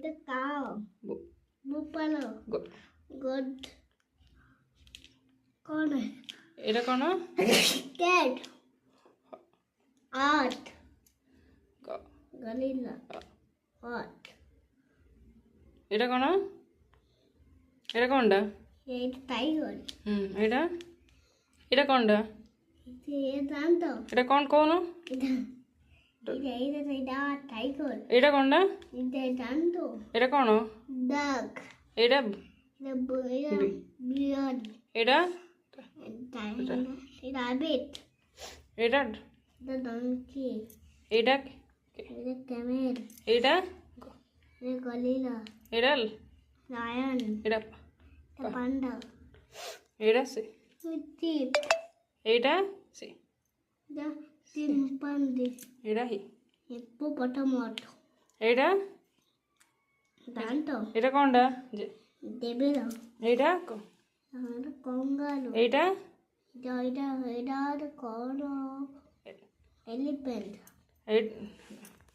এটা cow বুফালো good কোন এটা কোন ক্যাট আর্ট গরিলা হট এটা কোন এটা কোনটা এটা টাইগার এটা এটা কোনটা এটা জানতো এটা কোন কোন এটা টাইগার এটা কোনটা এটা জানতো এটা কোন ডাক এটা এটা বিয়ার এটা এটা রাবিট এটা এটা ডঙ্কি এটা এটা ক্যামেল এটা এটা গরিলা এটা লায়ন এটা এটা পান্ডা এটা সে চিপ এটা সে এটা চিম্পাঞ্জি এটা হি হিপ্পোপটামাস এটা জানতো এটা কোনটা যে দেবেরা এটা এটা কঙ্গারু এটা এটা এটা এটা কোন এলিফ্যান্ট এটা